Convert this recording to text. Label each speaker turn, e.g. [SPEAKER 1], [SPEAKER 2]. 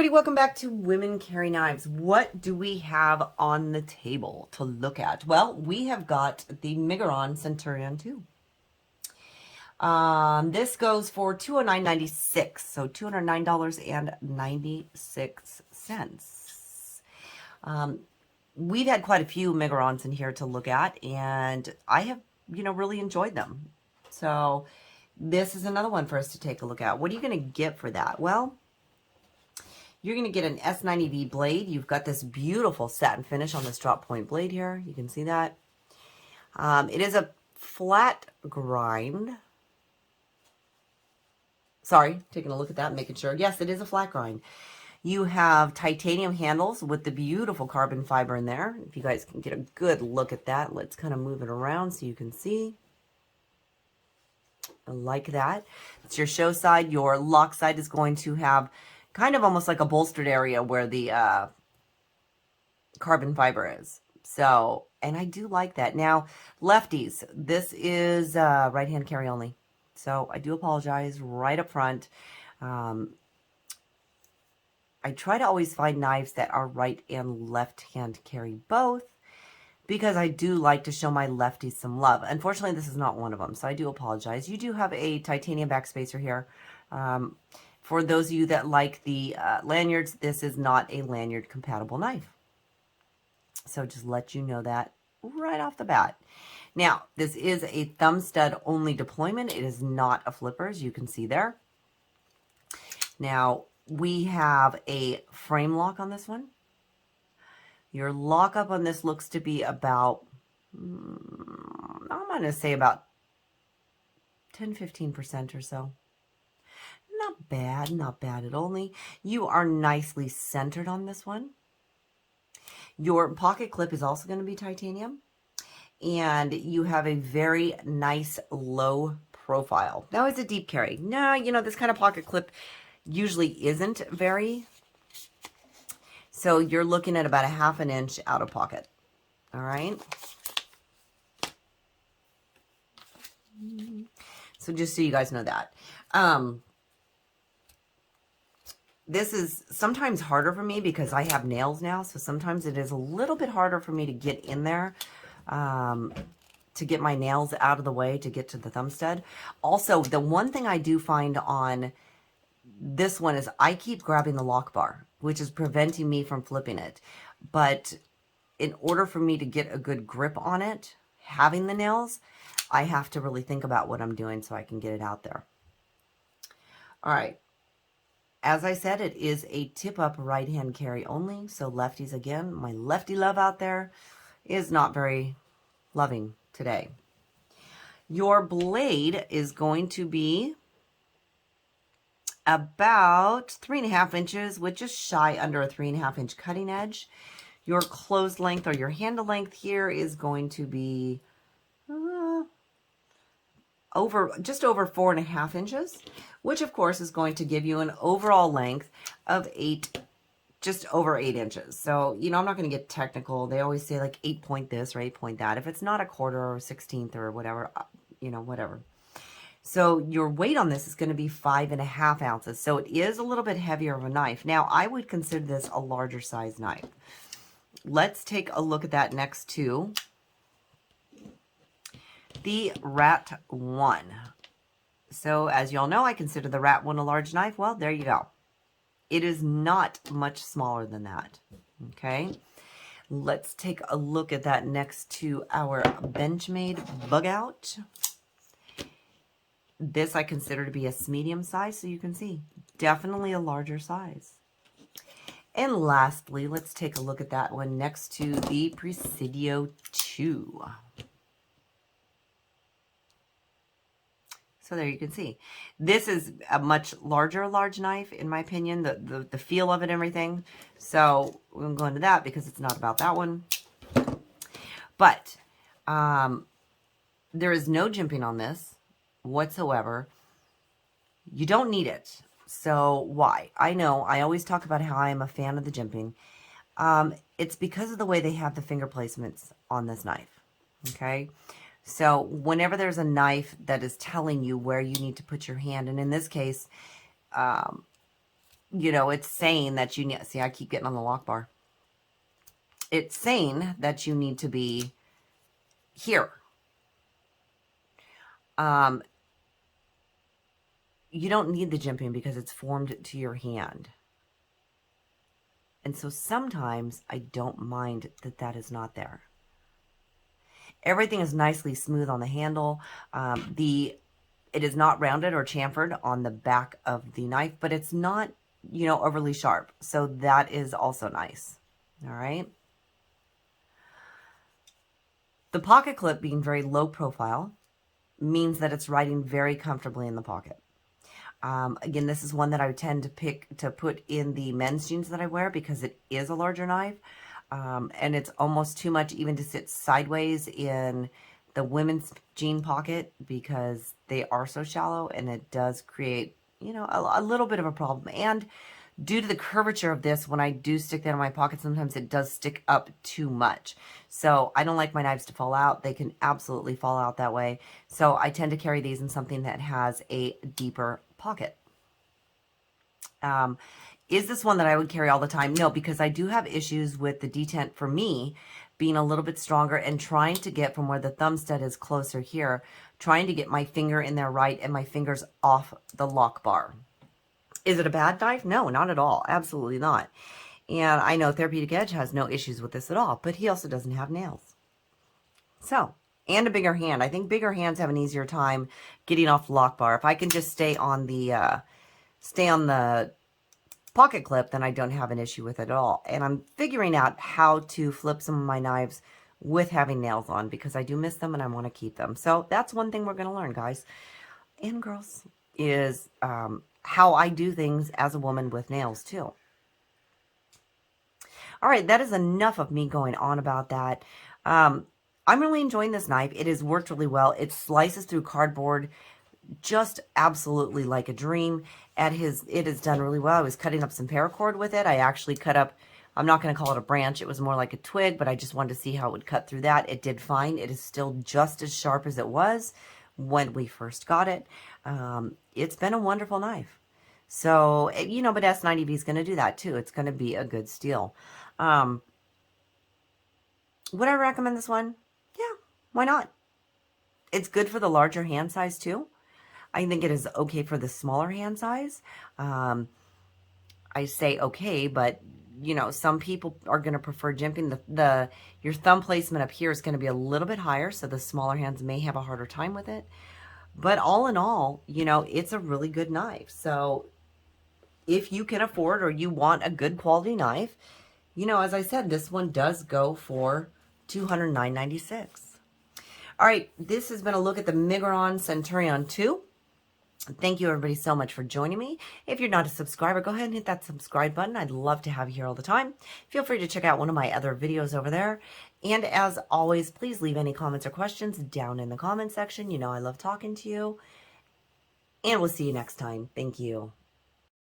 [SPEAKER 1] everybody, welcome back to Women Carry Knives. What do we have on the table to look at? Well, we have got the Miguron Centurion 2. This goes for $209.96, so $209.96. We've had quite a few Migurons in here to look at, and I have, really enjoyed them. So this is another one for us to take a look at. What are you going to get for that? Well, you're going to get an S90V blade. You've got this beautiful satin finish on this drop point blade here. You can see that. It is a flat grind. Sorry, taking a look at that, making sure. Yes, it is a flat grind. You have titanium handles with the beautiful carbon fiber in there. If you guys can get a good look at that, let's kind of move it around so you can see. I like that. It's your show side. Your lock side is going to have kind of almost like a bolstered area where the carbon fiber is. So, and I do like that. Now, lefties, this is right-hand carry only. So I do apologize right up front. I try to always find knives that are right and left-hand carry both, because I do like to show my lefties some love. Unfortunately, this is not one of them, so I do apologize. You do have a titanium backspacer here. For those of you that like the lanyards, this is not a lanyard compatible knife. So just let you know that right off the bat. Now, this is a thumb stud only deployment. It is not a flipper, as you can see there. Now, we have a frame lock on this one. Your lockup on this looks to be about, I'm going to say about 10-15% or so. Not bad at all. You are nicely centered on this one. Your pocket clip is also going to be titanium. And you have a very nice low profile. Now, it's a deep carry. No, this kind of pocket clip usually isn't very. So you're looking at about a ½ inch out of pocket. All right. So just so you guys know that. This is sometimes harder for me because I have nails now. So sometimes it is a little bit harder for me to get in there, to get my nails out of the way to get to the thumb stud. Also, the one thing I do find on this one is I keep grabbing the lock bar, which is preventing me from flipping it. But in order for me to get a good grip on it, having the nails, I have to really think about what I'm doing so I can get it out there. All right. As I said, it is a tip-up right-hand carry only. So lefties, again, my lefty love out there is not very loving today. Your blade is going to be about 3½ inches with just shy under a 3½ inch cutting edge. Your closed length or your handle length here is going to be just over 4½ inches, which of course is going to give you an overall length of just over 8 inches. So, I'm not going to get technical. They always say like 8 point this or 8 point that. If it's not a quarter or 16th or whatever, whatever. So your weight on this is going to be 5½ ounces. So it is a little bit heavier of a knife. Now, I would consider this a larger size knife. Let's take a look at that next to the Rat 1. So as y'all know, I consider the Rat 1 a large knife. Well, there you go. It is not much smaller than that. Okay. Let's take a look at that next to our Benchmade Bug Out. This I consider to be a medium size, so you can see definitely a larger size. And lastly, let's take a look at that one next to the Presidio 2. So there you can see. This is a much large knife, in my opinion, the feel of it and everything. So we won't go into that because it's not about that one. But there is no jimping on this whatsoever. You don't need it. So why? I know I always talk about how I am a fan of the jimping. It's because of the way they have the finger placements on this knife. Okay. So whenever there's a knife that is telling you where you need to put your hand, and in this case, you know, it's saying that you need, see, I keep getting on the lock bar. It's saying that you need to be here. You don't need the jimping because it's formed to your hand. And so sometimes I don't mind that that is not there. Everything is nicely smooth on the handle. It is not rounded or chamfered on the back of the knife, but it's not, you know, overly sharp. So that is also nice. All right. The pocket clip being very low profile means that it's riding very comfortably in the pocket. Again, this is one that I would tend to put in the men's jeans that I wear because it is a larger knife. And it's almost too much even to sit sideways in the women's jean pocket because they are so shallow, and it does create, you know, a little bit of a problem. And due to the curvature of this, when I do stick that in my pocket, sometimes it does stick up too much. So I don't like my knives to fall out. They can absolutely fall out that way. So I tend to carry these in something that has a deeper pocket. Is this one that I would carry all the time? No, because I do have issues with the detent for me being a little bit stronger and trying to get from where the thumb stud is closer here, trying to get my finger in there right and my fingers off the lock bar. Is it a bad knife? No, not at all. Absolutely not. And I know Therapeutic Edge has no issues with this at all, but he also doesn't have nails. So, and a bigger hand. I think bigger hands have an easier time getting off the lock bar. If I can just stay on the pocket clip, then I don't have an issue with it at all. And I'm figuring out how to flip some of my knives with having nails on because I do miss them and I want to keep them. So that's one thing we're going to learn, guys and girls, is how I do things as a woman with nails too. All right, that is enough of me going on about that. I'm really enjoying this knife. It has worked really well. It slices through cardboard just absolutely like a dream. It has done really well. I was cutting up some paracord with it. I actually cut up, I'm not going to call it a branch. It was more like a twig, but I just wanted to see how it would cut through that. It did fine. It is still just as sharp as it was when we first got it. It's been a wonderful knife. So, you know, but S90V is going to do that too. It's going to be a good steel. Would I recommend this one? Yeah, why not? It's good for the larger hand size too. I think it is okay for the smaller hand size. I say okay, but you know, some people are going to prefer jimping. Your thumb placement up here is going to be a little bit higher, so the smaller hands may have a harder time with it. But all in all, you know, it's a really good knife. So if you can afford or you want a good quality knife, you know, as I said, this one does go for $209.96. All right, this has been a look at the Miguron Centurion 2. Thank you, everybody, so much for joining me. If you're not a subscriber, go ahead and hit that subscribe button. I'd love to have you here all the time. Feel free to check out one of my other videos over there. And as always, please leave any comments or questions down in the comment section. You know I love talking to you. And we'll see you next time. Thank you.